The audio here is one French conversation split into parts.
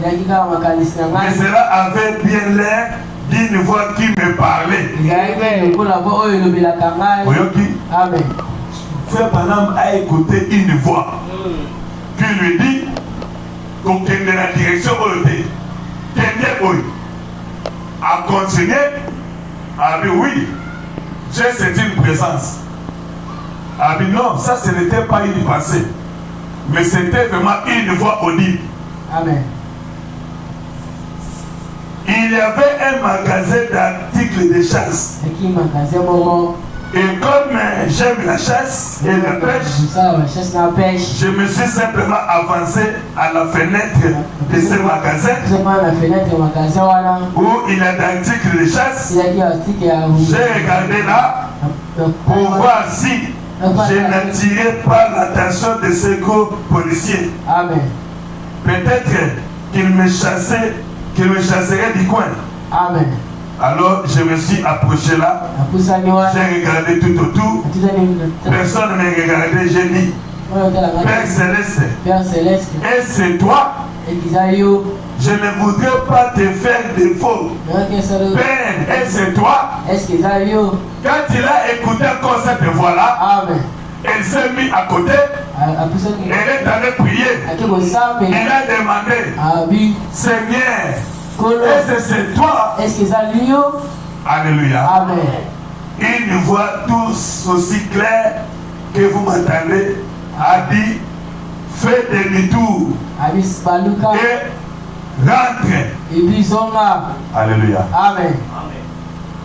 Mais cela avait bien l'air d'une voix qui me parlait. Amen. Frère Branham a écouté une voix qui lui dit qu'on est dans la direction où il était. A continué, a dit oui, j'ai senti une présence. A dit non, ça ce n'était pas une pensée, mais c'était vraiment une voix audible. Amen. Il y avait un magasin d'articles de chasse. Et comme j'aime la chasse et la pêche, je me suis simplement avancé à la fenêtre de ce magasin où il y a des articles de chasse. J'ai regardé là pour voir si je n'attirais pas l'attention de ce gros policier. Amen. Peut-être qu'il me chasserait du coin. Amen. Alors je me suis approché là, j'ai regardé tout autour, personne ne me regardait, j'ai dit, Père Céleste, et c'est toi? Je ne voudrais pas te faire défaut. Père, et c'est toi? Quand il a écouté encore cette voix-là, elle s'est mise à côté, elle est allée prier, elle a demandé, Seigneur, est-ce que c'est toi? Alléluia. Amen. Une voix tous aussi claire que vous m'entendez a dit, fais demi-tour et rentre. Alléluia. Amen.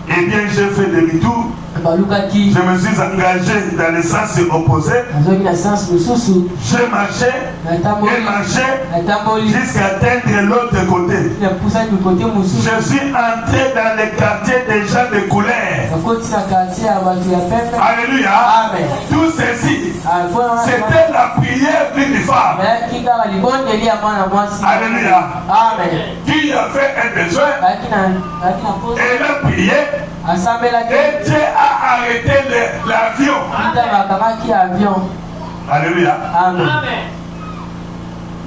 Eh bien, j'ai fait demi-tour. Je me suis engagé dans le sens opposé. J'ai marché et marché jusqu'à atteindre l'autre côté. Je suis entré dans le quartier des gens de couleur. Alléluia. Amen. Tout ceci, c'était la prière d'une femme. Alléluia. Amen. Qui a fait un besoin. Elle a prié. Et Dieu a arrêté l'avion. Alléluia. Amen.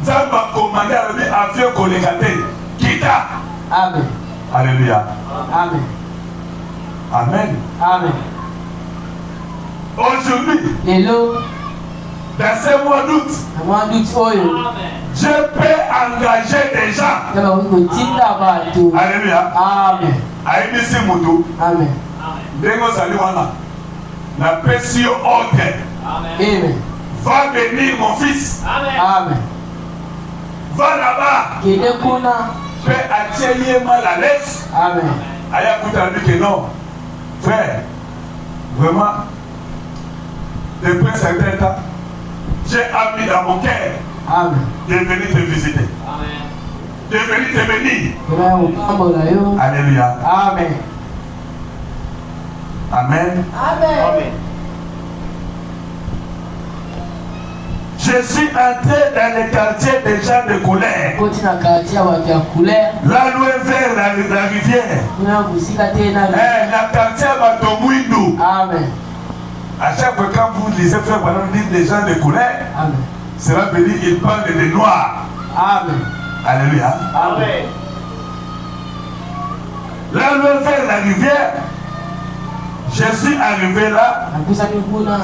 Nous avons commandé l'avion qu'on les gâtait. Quitta. Amen. Alléluia. Amen. Amen. Amen. Aujourd'hui, hello, dans ce mois d'août, je peux engager des gens. Alléluia. Amen. Aïdisi Moutou. Amen. Dengo Saliwana. La pression ordre. Amen. Va bénir mon fils. Amen. Va là-bas. Fais attirer mal à l'aise. Amen. Aya Kouta dit que non. Frère, vraiment, depuis un certain temps, j'ai appris dans mon cœur de venir te visiter. De venir te bénir. Alléluia. Amen. Amen. Amen. Je suis entré dans le quartier des gens de couleur. Là loin vers la rivière. La quartier Batomouindou. Amen. À chaque fois quand vous lisez Frère Branham dit des gens de couleur, cela veut dire qu'il parle des noirs. Amen. Alléluia. Amen. Là loin vers la rivière, je suis arrivé là.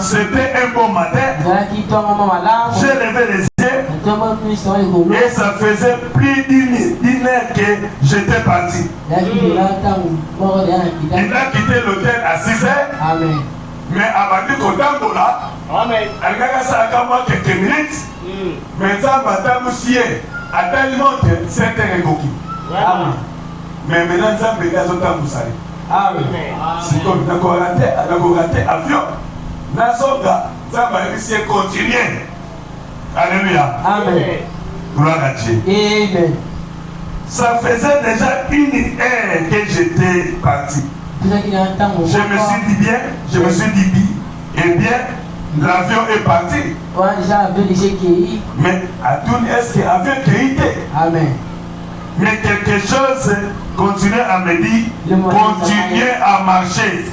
C'était un bon matin. J'ai levé les yeux et ça faisait plus d'une heure que j'étais parti. Il a quitté l'hôtel à 6 heures. Amen. Mais à partir de Kotambola, il a eu quelques minutes. Mais ça m'a moussé. À tel moment, c'était recoquille. Mais maintenant, ça me fait moussé. Amen. Si comme nous avons raté l'avion, nous avons continuer. Alléluia. Amen. Gloire à Dieu. Amen. Ça faisait déjà une heure que j'étais parti. Je me suis dit bien, et bien, l'avion est parti. Mais à tout est-ce que l'avion qui était? Amen. Mais quelque chose continue à me dire, continuez à marcher.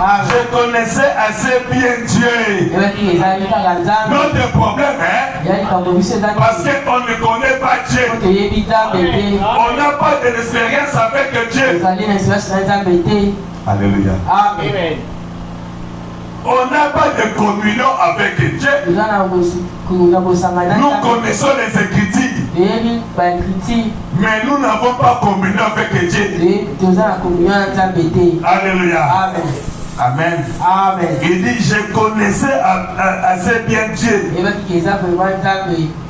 Je connaissais assez bien Dieu. Notre problème est parce qu'on ne connaît pas Dieu. On n'a pas de l'expérience avec Dieu. Alléluia. Amen. On n'a pas de communion avec Dieu. Nous connaissons les Écritures, mais nous n'avons pas communion avec Dieu. Alléluia. Amen. Amen. Amen. Il dit, je connaissais assez bien Dieu.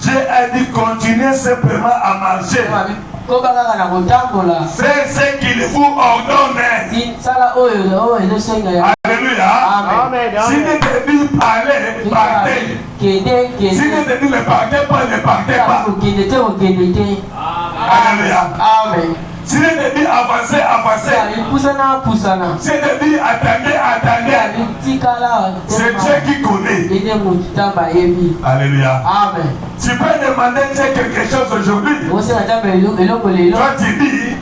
Dieu a dit, continuez simplement à marcher. Faites ce qu'il vous ordonne. Alléluia. Amen. Si vous devez parler, partez. Si vous devez ne partez pas, ne partez pas. Alléluia. Amen. Si vous devez avancer, avancez. Si vous devez attendez, attendez. C'est Dieu qui connaît. Alléluia. Amen. Tu peux demander Dieu quelque chose aujourd'hui. Toi tu dis,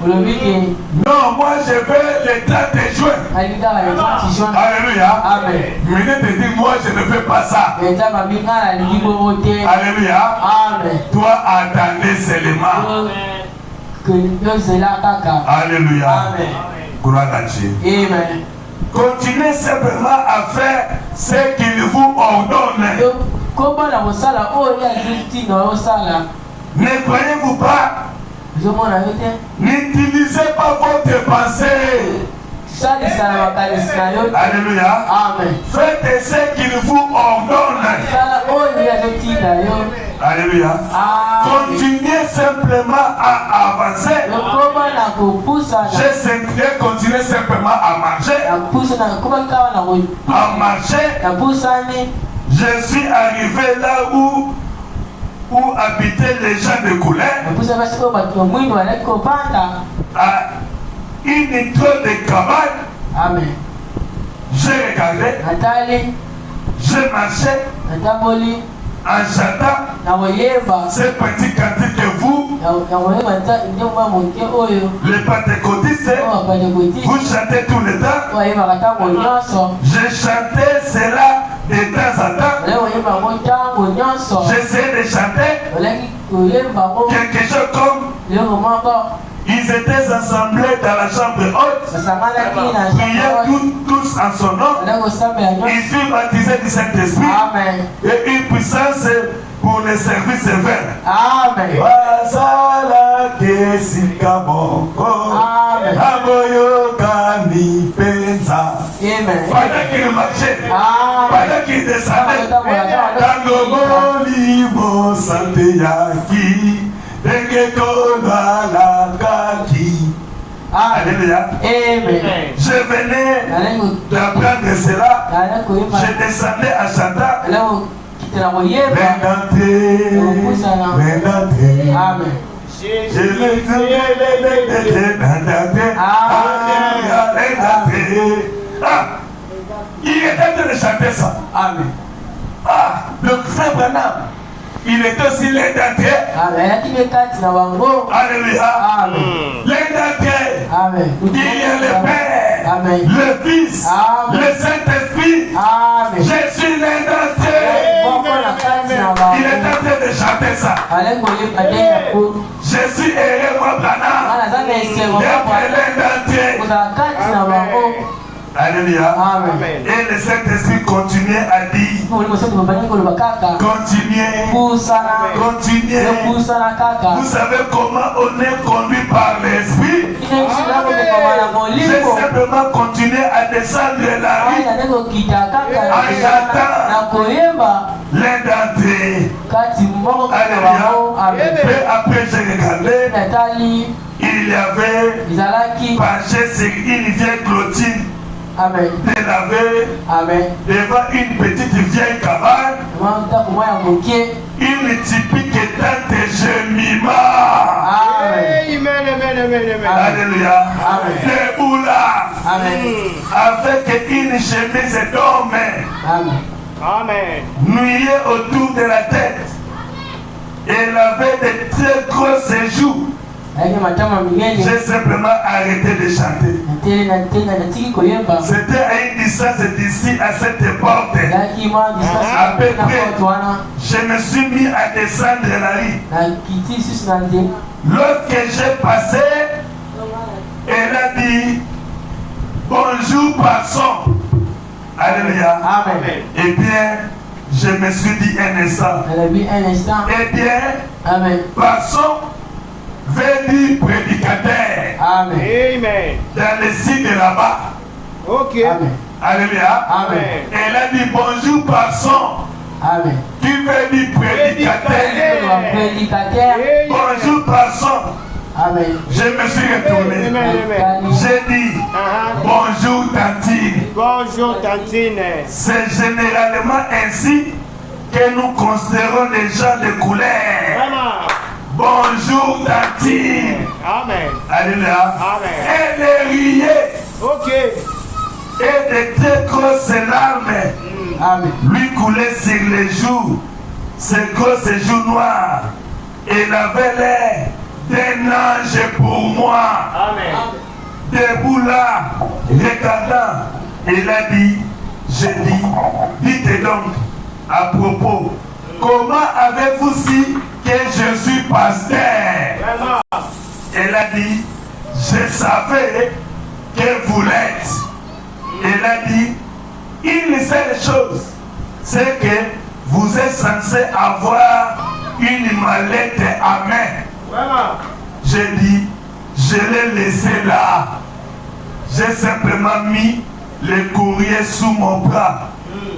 non, moi je veux le 30 juin. Alléluia. Amen. Mais il te dit, moi je ne veux pas ça. Alléluia. Amen. Toi attendez seulement. Alléluia. Amen. Gloire à Dieu. Amen. Continuez simplement à faire ce qu'il vous ordonne. Ne croyez-vous pas? N'utilisez pas votre pensée. Alléluia. Amen. Faites ce qu'il vous ordonne. Alléluia. Continuez simplement à avancer. J'ai simplement continué simplement à marcher. À marcher. Je suis arrivé là où habitaient les gens de couleur. À une trône de cabane. Amen. J'ai regardé. J'ai marché. En chantant ce petit cantique que vous, les pentecôtistes, vous chantez tout le temps. Je chantais cela de temps en temps. J'essayais de chanter quelque chose comme ils étaient assemblés dans la chambre haute, priaient tous en son nom. Ils furent baptisés du Saint-Esprit et une puissance pour les services sévères. Amen. Pendant qu'il marchait, pendant qu'il descendait, Alléluia. Je venais d'apprendre cela. Je descendais à chantant. Amen. Il était en train de chanter ça. Amen. Donc frère Branham, il est aussi l'un d'entre eux. Alléluia. L'un d'entre eux. Il y a le Père, le Fils, le Saint-Esprit. Je suis l'un d'entre eux. Il est en train de chanter ça. Je suis heureux, moi, Branham, d'être l'un d'entre eux. Alléluia. Amen. Et le Saint-Esprit continuait à dire, continuez. Vous savez comment on est conduit par l'Esprit. J'ai simplement continué à descendre la rue en chantant l'un d'entre eux. Alléluia. Et après j'ai regardé, il y avait penché sur une vieille clôture. Amen. De laver devant une petite vieille cabane, une typique tente de Jemima. Alléluia. Debout là, avec une chemise d'homme, nouée autour de la tête. Elle avait de très grosses joues. J'ai simplement arrêté de chanter. C'était à une distance d'ici, à cette porte. À peu près, je me suis mis à descendre la rue. Lorsque j'ai passé, elle a dit bonjour, passons. Alléluia. Amen. Eh bien, je me suis dit un instant. Eh bien, Amen. passons vers du prédicateur. Amen. Amen. Dans le site de là-bas. Ok. Amen. Alléluia. Amen. Elle a dit bonjour, passons. Amen. Tu veux du prédicateur. Bonjour, passons. Amen. Je me suis retourné. J'ai dit bonjour, Tantine. Bonjour, Tantine. C'est généralement ainsi que nous considérons les gens de couleur. Bonjour, Tantine. Amen. Alléluia. Amen. Elle est riée. Ok. Et de très grosses larmes lui coulaient sur les joues. Ses grosses joues noires. Elle avait l'air d'un ange pour moi. Amen. Debout là, regardant, il a dit, j'ai dit, dites donc, à propos, comment avez-vous su que je suis pasteur? Elle a dit, je savais que vous l'êtes. Elle a dit, une seule chose, c'est que vous êtes censé avoir une mallette à main. J'ai dit, je l'ai laissé là. J'ai simplement mis le courrier sous mon bras.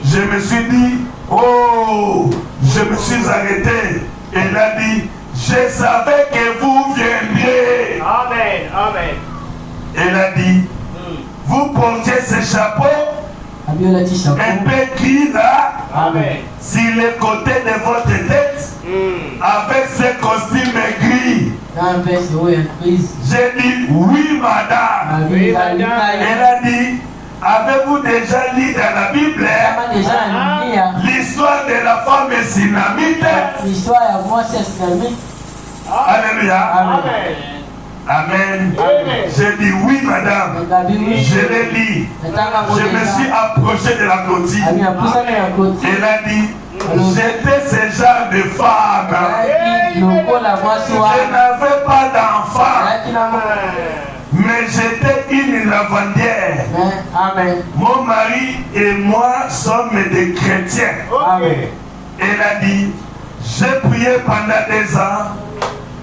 Je me suis dit, oh, je me suis arrêté. Elle a dit, je savais que vous viendriez. Amen. Amen. Elle a dit, vous portiez ce chapeau un peu gris là, Amen. sur le côté de votre tête, avec ce costume gris. J'ai dit, oui, madame. Oui, madame. Elle a dit, avez-vous déjà lu dans la Bible l'histoire de la femme synamite? Alléluia. Amen. Amen. Amen. J'ai dit, oui, madame. Je l'ai lu. Je me suis approché de la clôture. Elle a dit, j'étais ce genre de femme. Je n'avais pas d'enfant, mais j'étais une lavandière. Mon mari et moi sommes des chrétiens. Elle a dit, j'ai prié pendant 2 ans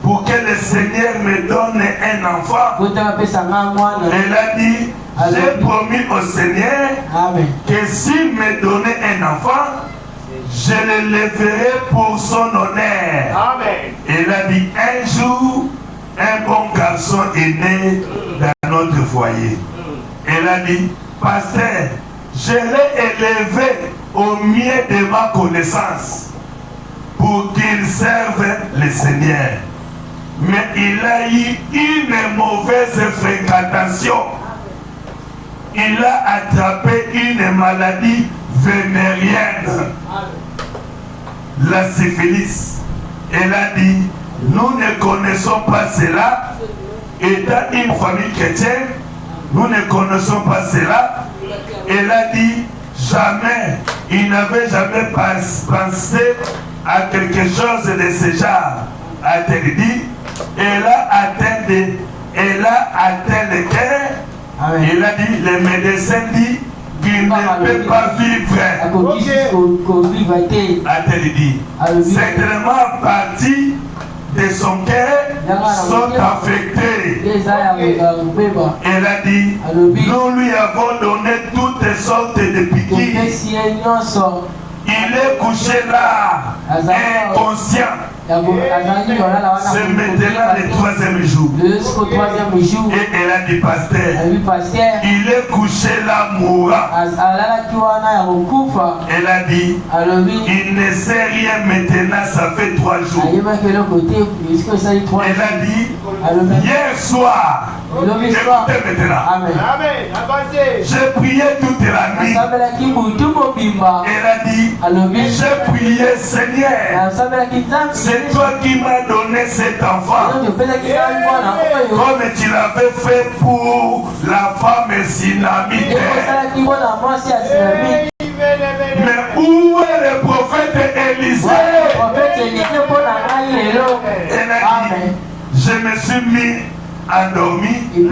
pour que le Seigneur me donne un enfant. Elle a dit, j'ai promis au Seigneur que s'il me donnait un enfant, je le lèverai pour son honneur. Amen. Elle a dit, un jour, un bon garçon est né dans notre foyer. Elle a dit, pasteur, je l'ai élevé au mieux de ma connaissance pour qu'il serve le Seigneur. Mais il a eu une mauvaise fréquentation. Il a attrapé une maladie vénérienne, la syphilis. Elle a dit, nous ne connaissons pas cela. Étant une famille chrétienne, nous ne connaissons pas cela. Elle a dit, jamais, il n'avait jamais pensé à quelque chose de ce genre. A-t-elle dit, elle a atteint le cœur. Il a dit, le médecin dit qu'il ne peut pas vivre. A-t-elle dit, certainement partie de son cœur sont affectés. Elle a dit, nous lui avons donné toutes sortes de piqûres. Il est couché là, inconscient. C'est maintenant le 3e jour. Et elle a dit, pasteur, il est couché là mourant. Elle a dit, il ne sait rien maintenant, ça fait 3 jours. Elle a dit, hier soir, écoutez maintenant, j'ai prié toute la nuit. Elle a dit, j'ai prié, Seigneur, ce c'est toi qui m'as donné cet enfant. Comme tu l'avais fait pour la femme sinamite. Mais où est le prophète Élisée? Elle a dit, je me suis mis endormi. J'ai vu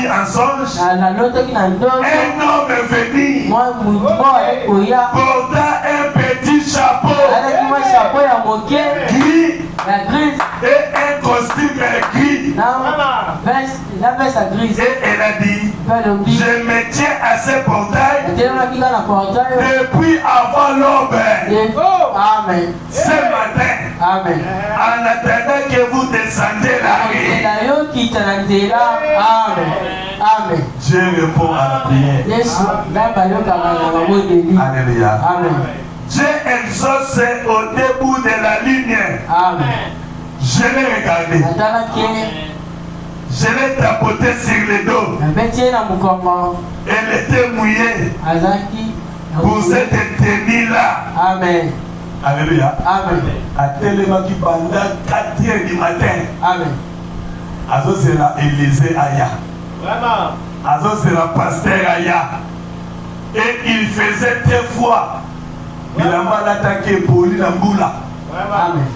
un songe. Un homme est venu portant un petit chapeau gris et un costume gris. Et elle a dit, je me tiens à ce portail depuis avant l'aube. Ce matin, en attendant que vous descendez la rue, Dieu répond à la prière. Alléluia. Dieu exauce au début de la ligne. Je l'ai regardé. Je l'ai tapoté sur le dos. Elle était mouillée pour cette tenue-là. Amen. Alléluia. Amen. À tellement qui pendant 4h du matin. Amen. Azo sera Élisée Aya. Vraiment. Azo sera pasteur Aya. Et il faisait deux fois. Il a mal attaqué pour lui dans Boula. Amen.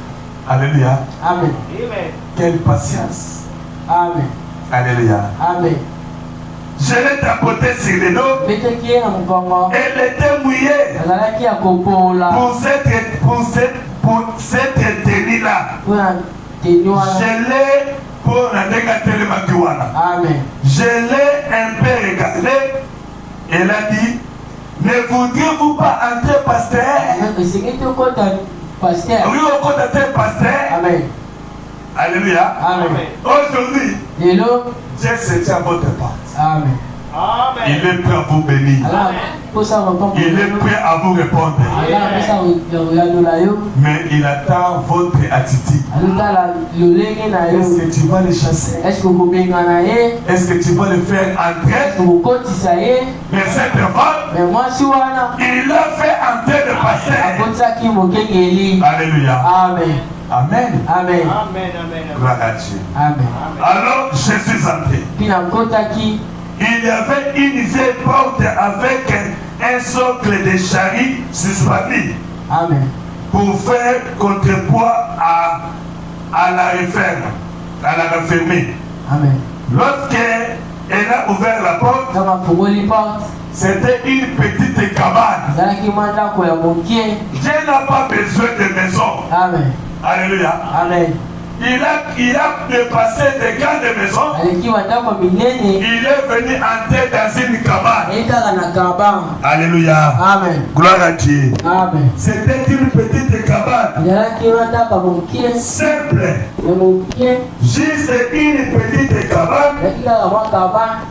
Alléluia. Amen. Quelle patience. Amen. Alléluia. Amen. Je l'ai tapoté sur le dos. Elle était mouillée pour cette tenue-là. Je l'ai pour la dégager Makiwana. Amen. Je l'ai un peu regardé. Elle a dit, ne voudriez-vous pas entrer pasteur? Oui, au côté de pasteur. Amen. Alléluia. Amen. Aujourd'hui, Dieu se tient à votre part. Amen. Il est prêt à vous bénir. Il est prêt à vous répondre. Mais il attend votre attitude. Est-ce que tu vas le chasser? Est-ce que tu vas le faire entrer? Mais cette femme, il l'a fait entrer le pasteur. Alléluia. Amen. Amen. Amen. Gloire à Dieu. Amen. Alors je suis entré. Il y avait une vieille porte avec un socle de charrie suspendu. Amen. Pour faire contrepoids à la refermer. Amen. Lorsqu'elle a ouvert la porte, c'était une petite cabane. Dieu n'a pas besoin de maison. Amen. Alléluia. Amen. Il a dépassé des grandes maisons. Il est venu entrer dans une cabane. Alléluia. Amen. Gloire à Dieu. Amen. C'était une petite cabane. Simple. Juste une petite cabane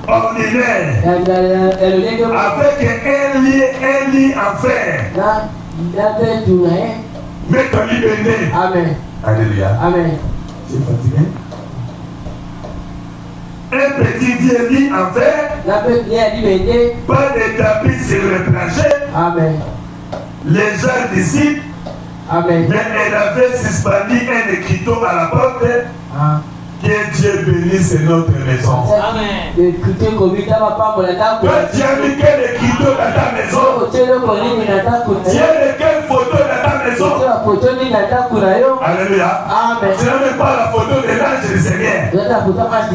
ordinaire. Avec un lit en fer. Mais ton lit béni. Amen. Alléluia. Amen. Tu es fatigué? Un petit vieux lit en fer. Pas de tapis sur le plancher. Amen. Les gens d'ici. Amen. Mais elle avait suspendu un écriteau à la porte. Que Dieu bénisse notre maison. Amen. Toi, tu as mis quel écriteau dans ta maison? Tu as quelle photo dans ta maison? Alléluia. Amen. Tu n'as même pas la photo de l'ange du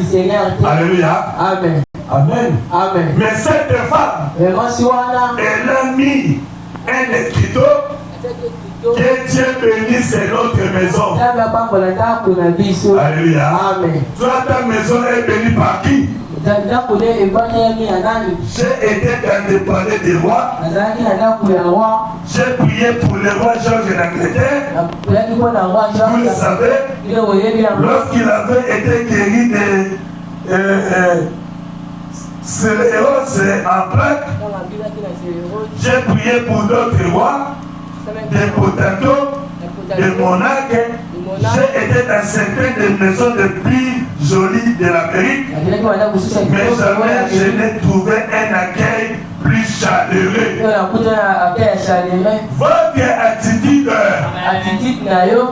Seigneur. Alléluia. Amen. Amen. Amen. Mais cette femme, elle a mis un écriteau. Que Dieu bénisse notre maison. Alléluia. Amen. Toi, ta maison est bénie par qui? J'ai été dans le palais des rois. J'ai prié pour le roi Georges d'Angleterre. Vous le savez, lorsqu'il avait été guéri de sclérose en plaques, j'ai prié pour d'autres rois, des potentates, des monarques. J'ai été dans certaines maisons les plus jolies de l'Amérique, mais jamais je n'ai trouvé un accueil plus chaleureux. Votre attitude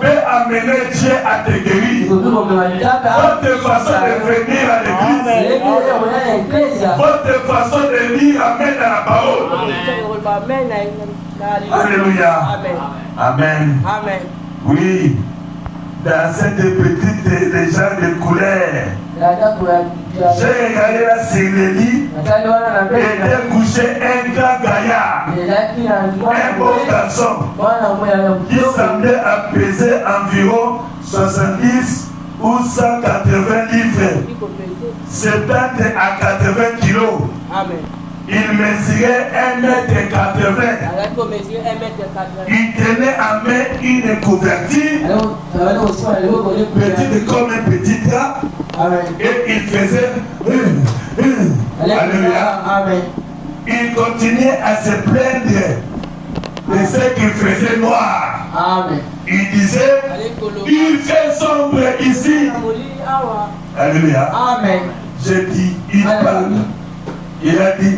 peut amener Dieu à te guérir. Votre façon de venir à l'église, votre façon de lire amène à la parole. Alléluia. Amen. Oui. Dans cette petite légende de couleur, j'ai regardé là sur le lit, était couché un grand gaillard, un beau garçon, qui semblait peser environ 70 ou 180 livres, 70 à 80 kilos. Il mesurait 1,80 m. Il tenait en main une couverture, petite comme un petit drap, et il faisait Alléluia. Il continuait à se plaindre de ce qu'il faisait noir. Il disait, il fait sombre ici. Alléluia. J'ai dit, il parle. Il a dit,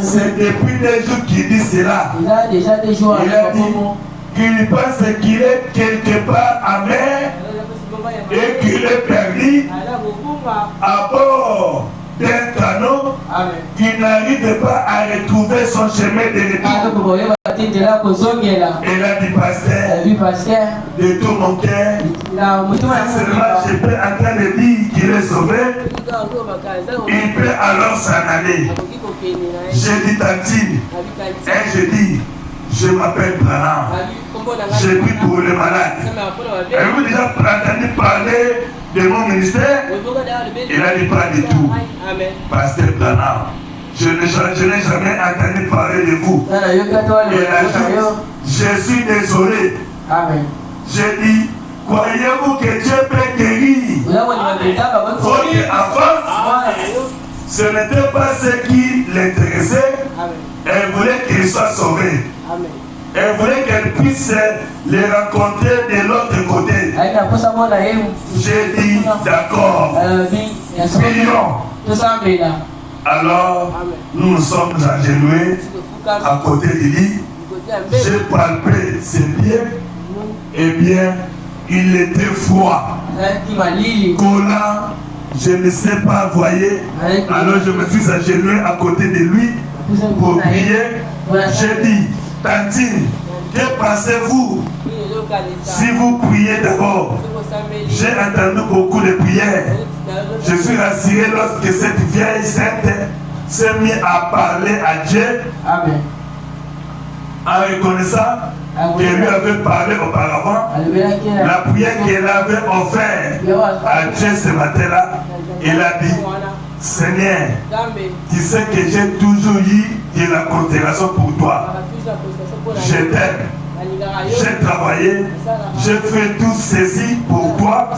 c'est depuis des jours qu'il dit cela. Il a dit qu'il pense qu'il est quelque part amer et qu'il est perdu à bord d'un canot qui n'arrive pas à retrouver son chemin de retour. Il a dit, pasteur, de tout mon cœur, seulement je peux entendre dire qu'il est sauvé, il peut alors s'en aller. J'ai dit, tantine, et je dis, je m'appelle Branham, je prie pour les malades. Avez-vous déjà entendu parler de mon ministère? Il a dit, pas du tout. Pasteur Branham, je n'ai jamais entendu parler de vous. Je suis désolé. J'ai dit, croyez-vous que Dieu peut guérir votre enfant? Ce n'était pas ce qui l'intéressait. Elle voulait qu'il soit sauvé. Elle voulait qu'elle puisse les rencontrer de l'autre côté. J'ai dit, d'accord. Prions. Alors, nous nous sommes agenouillés à côté du lit. J'ai palpé ses pieds. Eh bien, il était froid, collant, je ne sais pas, voyez. Alors je me suis agenouillé à côté de lui pour prier. J'ai dit, tantine, que pensez-vous si vous priez d'abord? J'ai entendu beaucoup de prières. Je suis rassuré lorsque cette vieille sainte s'est mise à parler à Dieu. En reconnaissant qu'elle lui avait parlé auparavant, la prière qu'elle avait offerte à Dieu ce matin-là, elle a dit, Seigneur, tu sais que j'ai toujours eu de la considération pour toi. Je t'aime. J'ai travaillé, j'ai fait tout ceci pour toi,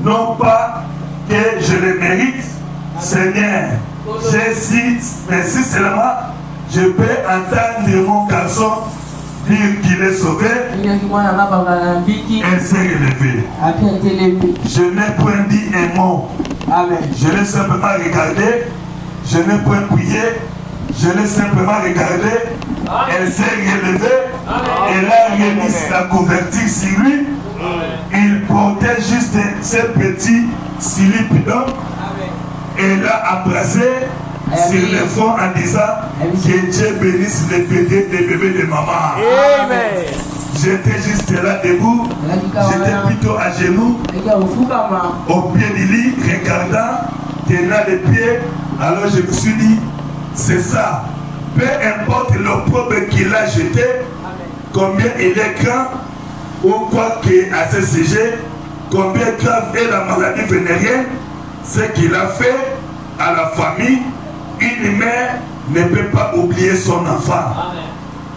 non pas que je le mérite, Seigneur. Mais si seulement je peux entendre mon garçon dire qu'il est sauvé, elle s'est relevée. Je n'ai point dit un mot. Je l'ai simplement regardé, je n'ai point prié, je l'ai simplement regardé. Elle s'est relevée, elle a remis la couverture sur lui. Il portait juste ce petit slip d'homme. Elle l'a embrassé sur le front en disant que Dieu bénisse les bébés de maman. Amen. J'étais juste là debout, j'étais plutôt à genoux, au pied du lit, regardant, tenant les pieds. Alors je me suis dit, c'est ça. Peu importe l'opprobre qu'il a jeté, combien il est grand, ou quoi qu'à ce sujet, combien grave est la maladie vénérienne, ce qu'il a fait à la famille, une mère ne peut pas oublier son enfant.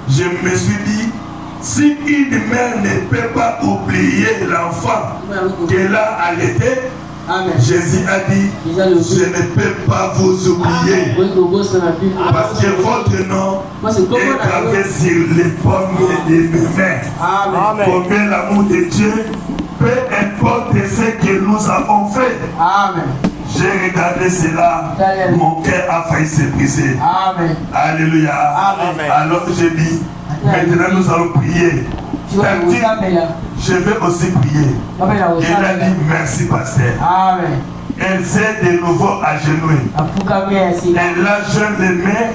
Je me suis dit, si une mère ne peut pas oublier l'enfant qu'elle a allaité, Jésus a dit, je ne peux pas vous oublier, parce que votre nom est gravé sur les pommes de mes mains. Combien l'amour de Dieu, peu importe ce que nous avons fait. J'ai regardé cela, mon cœur a failli se briser. Amen. Alléluia. Amen. Alors j'ai dit, maintenant nous allons prier. Je vais aussi prier. Elle a dit merci pasteur. Amen. Elle s'est de nouveau agenouillée. Elle a joint les mains.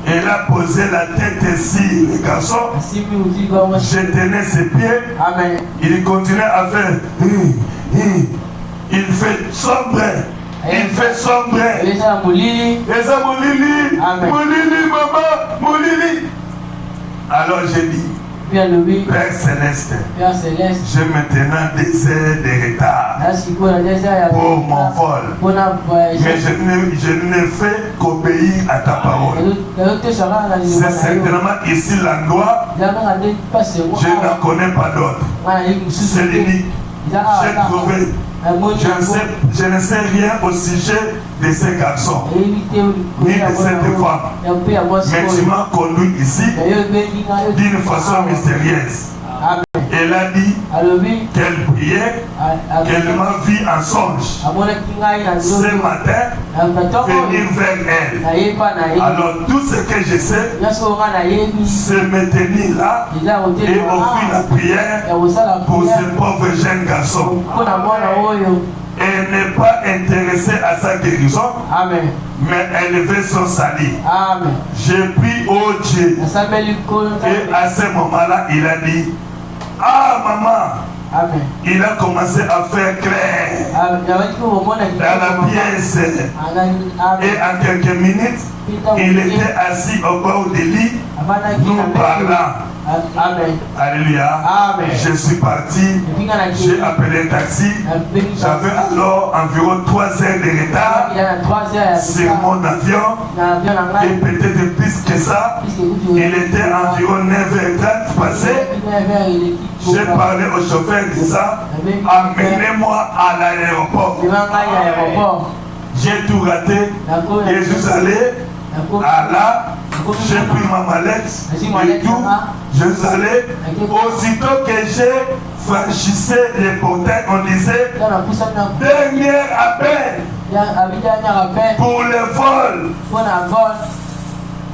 Elle a posé la tête ici, le garçon. Je tenais ses pieds. Amen. Il continuait à faire. Il fait sombre. Il fait sombre. Les Molili. Amen. Molili, maman. Molili. Alors j'ai dit, Père Céleste, j'ai maintenant des heures de retard pour mon vol. Mais je ne fais qu'obéir à ta parole. C'est certainement ici l'endroit, je n'en connais pas d'autre. C'est l'unique. J'ai trouvé. Je ne sais rien au sujet de ces garçons, ni de cette femme. Mais tu m'as conduit ici d'une façon mystérieuse. Elle a dit qu'elle priait, qu'elle m'a vu en songe ce matin venir vers elle. Alors tout ce que je sais, c'est me tenir là et offrir la prière pour ce pauvre jeune garçon. Elle n'est pas intéressée à sa guérison. Amen. Mais elle veut son salut. Amen. J'ai pris au Dieu. Et à ce moment-là, il a dit, ah maman. Amen. Il a commencé à faire clair dans la pièce. Et en quelques minutes, il était assis au bord du lit, nous parlant. Amen. Alléluia. Amen. Je suis parti, j'ai appelé un taxi. J'avais alors environ 3 heures de retard sur mon avion. Et peut-être plus que ça, il était environ 9h30 passé. J'ai parlé au chauffeur disant, amenez-moi à l'aéroport. J'ai tout raté et je suis allé à là. J'ai pris ma mallette et tout. Je suis allé. Aussitôt que j'ai franchissé les portails, on disait dernier appel pour le vol.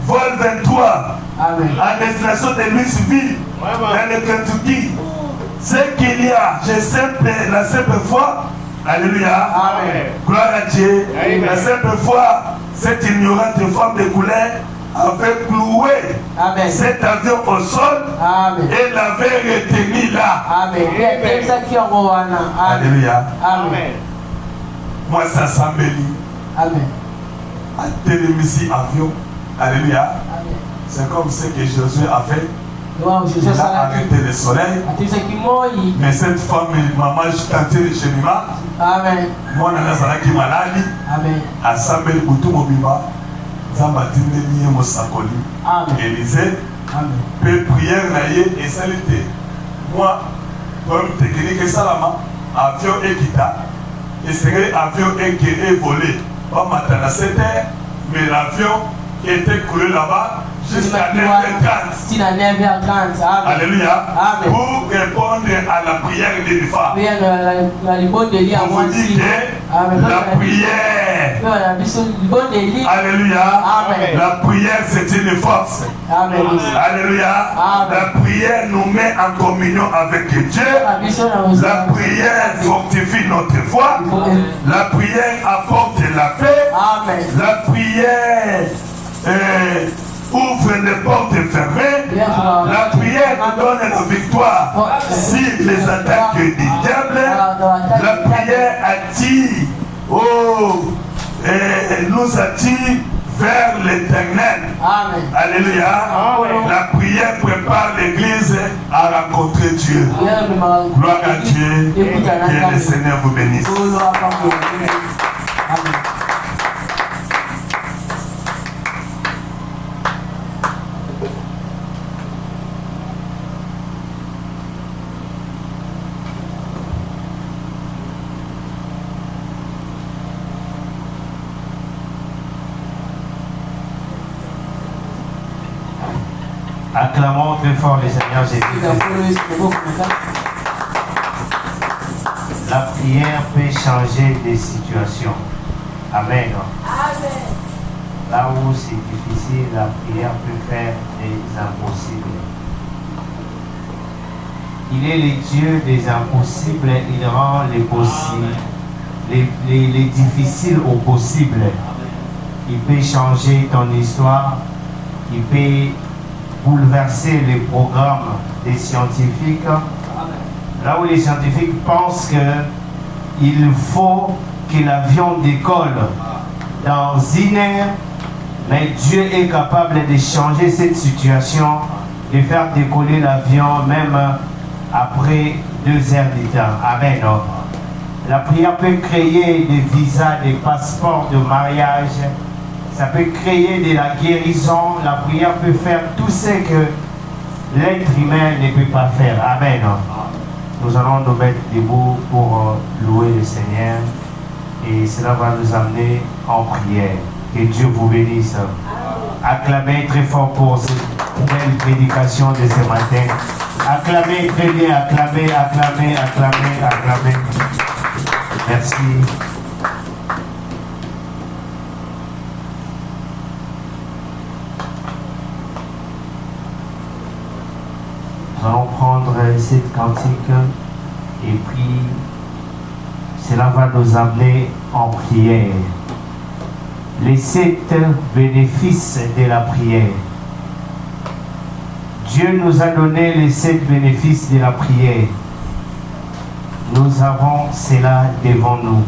Vol 23 à destination de Louisville dans le Kentucky. Ce qu'il y a, la simple fois, alléluia, Amen. Gloire à Dieu. Amen. La simple fois, cette ignorante femme de couleur avait cloué cet avion au sol. Amen. Et l'avait retenu là. Amen. Alléluia. Amen. Moi, ça s'embellit. Amen. À téléviser avion. Alléluia. C'est comme ce que Josué a fait. Il a arrêté le soleil. Mais cette femme, maman, je tentais le chemin. Amen. Moi, je suis malade. Amen. À Samuel Boutou Mobiba. Zambatine Niye Mosakoli. Élisée. Peut prière naïe et salité. Moi, comme technique salama, avion et kita. Et c'est avion et volé. Pas matin à 7h, mais l'avion était coulé là-bas. Jusqu'à 9h30. Alléluia. Amen. Pour répondre à la prière des femmes. On vous dit que la prière. Alléluia. Amen. La prière, c'est une force. Amen. Alléluia. Amen. La prière nous met en communion avec Dieu. La prière fortifie notre foi. La prière apporte la paix. Amen. La prière ouvre les portes fermées. La prière nous donne la victoire sur les attaques du diable. La prière attire, nous attire vers l'éternel. Alléluia. La prière prépare l'église à rencontrer Dieu. Gloire à Dieu. Que le Seigneur vous bénisse. Amen. Acclamons très fort le Seigneur Jésus. La prière peut changer des situations. Amen. Là où c'est difficile, la prière peut faire des impossibles. Il est le Dieu des impossibles, il rend les possibles, les difficiles au possible. Il peut changer ton histoire, il peut bouleverser les programmes des scientifiques. Là où les scientifiques pensent qu'il faut que l'avion décolle dans 1 heure, mais Dieu est capable de changer cette situation, de faire décoller l'avion même après 2 heures de temps. Amen. La prière peut créer des visas, des passeports de mariage. Ça peut créer de la guérison. La prière peut faire tout ce que l'être humain ne peut pas faire. Amen. Nous allons nous mettre debout pour louer le Seigneur. Et cela va nous amener en prière. Que Dieu vous bénisse. Acclamez très fort pour cette belle prédication de ce matin. Acclamez très bien, acclamez, acclamez, acclamez, acclamez. Merci. Nous allons prendre cette cantique et puis cela va nous amener en prière. Les 7 bénéfices de la prière. Dieu nous a donné les 7 bénéfices de la prière. Nous avons cela devant nous.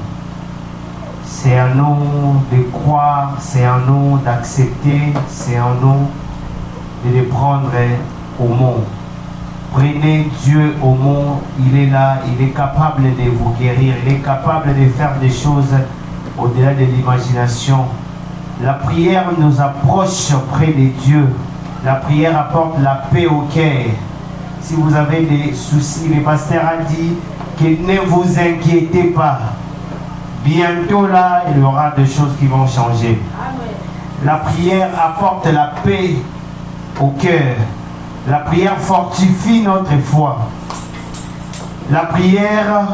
C'est à nous de croire, c'est à nous d'accepter, c'est à nous de les prendre au mot. Prenez Dieu au mot, il est là, il est capable de vous guérir, il est capable de faire des choses au-delà de l'imagination. La prière nous approche près de Dieu. La prière apporte la paix au cœur. Si vous avez des soucis, le pasteur a dit que ne vous inquiétez pas. Bientôt là, il y aura des choses qui vont changer. Amen. La prière apporte la paix au cœur. La prière fortifie notre foi. La prière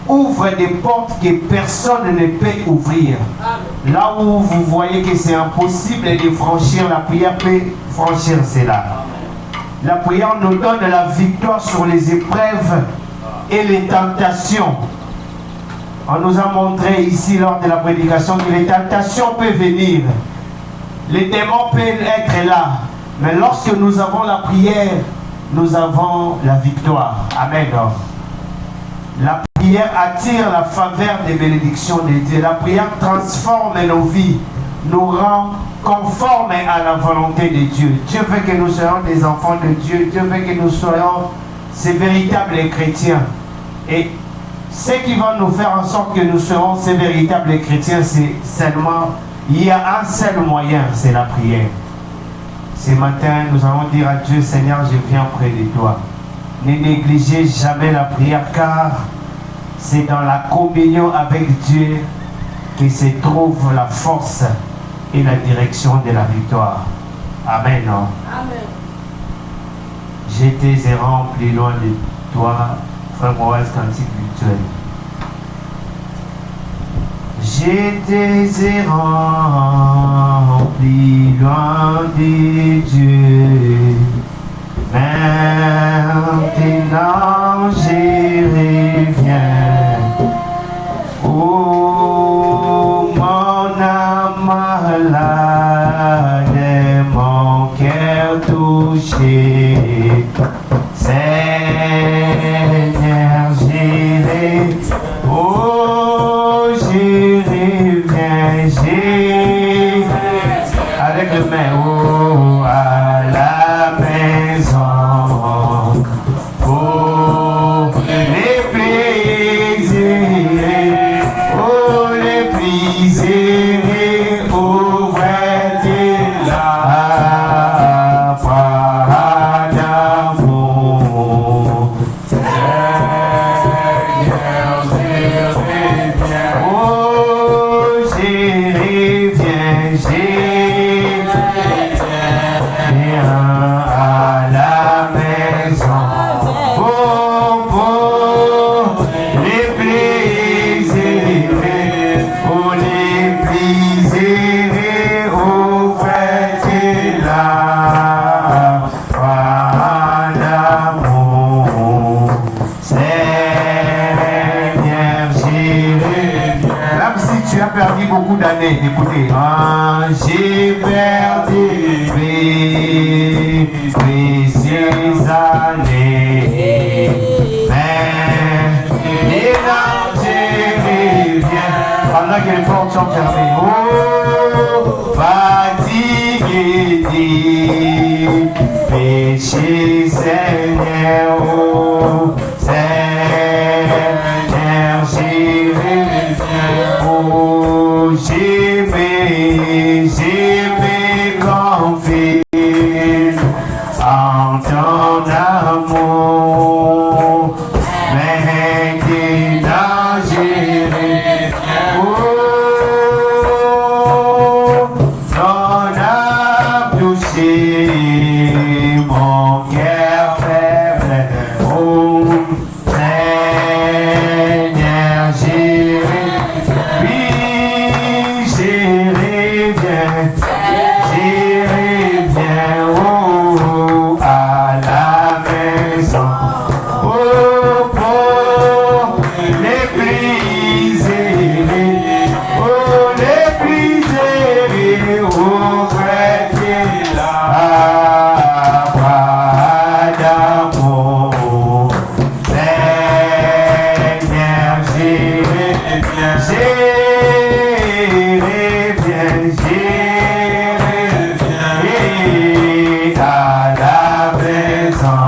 ouvre des portes que personne ne peut ouvrir. Amen. Là où vous voyez que c'est impossible de franchir, la prière peut franchir cela. Amen. La prière nous donne la victoire sur les épreuves et les tentations. On nous a montré ici lors de la prédication que les tentations peuvent venir. Les démons peuvent être là. Mais lorsque nous avons la prière, nous avons la victoire. Amen. La prière attire la faveur des bénédictions de Dieu. La prière transforme nos vies, nous rend conformes à la volonté de Dieu. Dieu veut que nous soyons des enfants de Dieu. Dieu veut que nous soyons ces véritables chrétiens. Et ce qui va nous faire en sorte que nous serons ces véritables chrétiens, c'est seulement, il y a un seul moyen, c'est la prière. Ce matin, nous allons dire à Dieu, Seigneur, je viens près de toi. Ne négligez jamais la prière, car c'est dans la communion avec Dieu que se trouve la force et la direction de la victoire. Amen. Amen. J'étais errant plus loin de toi, frère Moïse, cantique virtuel. J'étais errant plus loin de Dieu. Maintenant je reviens. Oh, mon âme malade, mon cœur touché. Seigneur, j'irai. Oh, je reviens, j'irai. Avec le main, oh, à la maison. Oh, les perdu beaucoup d'années. Écoutez. J'ai perdu mes précieuses années. Mais je reviens. Pendant que les portes sont fermées. Oh, fatigué dit péché Seigneur. Oh, Seigneur, j'y reviens. Oh, j'aimais confier en ton amour. Maintenant, j'y reviens. Oh, ton âme touché mon cœur faible. Oh, Seigneur, j'y reviens. Oui, j'y reviens. J'y reviens. Oh, à la maison. Oh, pour les prisonniers. Oh, les prisonniers. Oh, près de la bras d'amour. Seigneur, j'y reviens. J'y reviens. Et à la maison.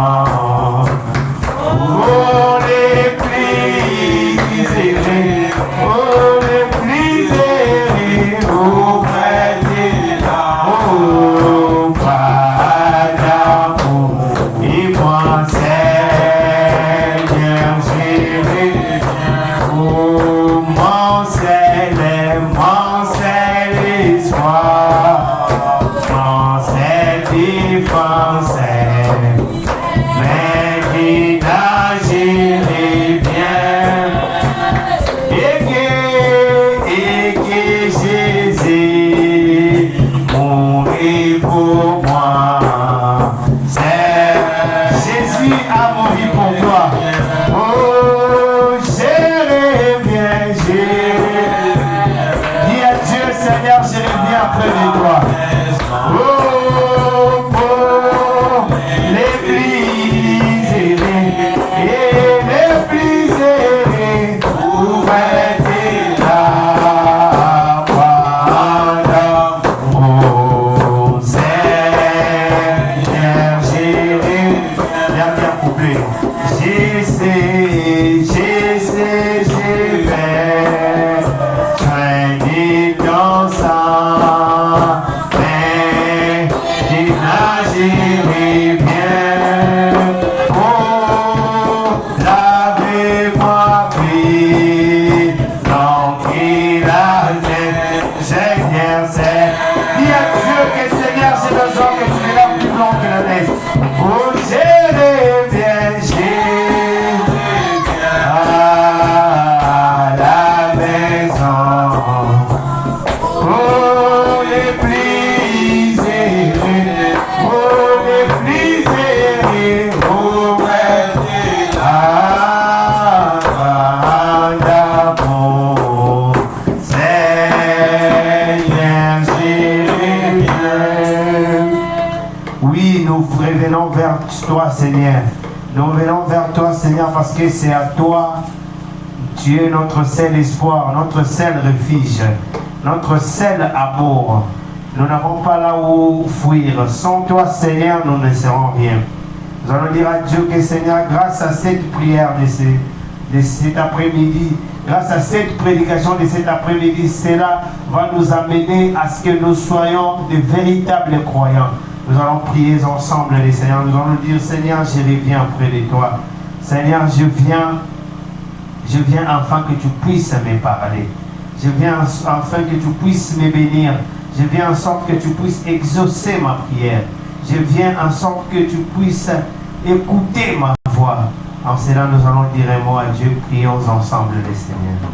Oh, les prisonniers, oh, les prisonniers, auprès de la pas d'amour. Et moi, Seigneur, j'y reviens. Oh, mon seul espoir, mon seul défense. Maintenant, j'y reviens. Et que Jésus mourit pour moi. Jésus a mouru pour toi. Oh, je reviens. Dis à Dieu, Seigneur, je reviens près de toi. Oh, pour l'Église et les prisonniers, ouvrez la voie d'amour. Seigneur, j'ai dernier couplet. J'ai fait craindre ton sang, mais j'y reviens. Oh, lavez-moi pris, donc il a fait. Seigneur, c'est. Dis à Dieu que Seigneur, j'ai besoin que tu me laves plus blanc que la neige. Oh, je reviens, à la maison. Oh, les prisonniers, oh, les prisonniers, oh, ouais, d'amour. Seigneur, j'y reviens. Oui, nous revenons vers toi, Seigneur. Nous venons vers toi, Seigneur, parce que c'est à toi. Tu es notre seul espoir, notre seul refuge, notre seul amour. Nous n'avons pas là où fuir. Sans toi, Seigneur, nous ne serons rien. Nous allons dire à Dieu que, Seigneur, grâce à cette prière de cet après-midi, grâce à cette prédication de cet après-midi, cela va nous amener à ce que nous soyons de véritables croyants. Nous allons prier ensemble, les Seigneurs. Nous allons dire, Seigneur, je reviens près de toi. Seigneur, je viens afin que tu puisses me parler. Je viens afin que tu puisses me bénir. Je viens en sorte que tu puisses exaucer ma prière. Je viens en sorte que tu puisses écouter ma voix. En cela, nous allons dire un mot à Dieu. Prions ensemble, les Seigneurs.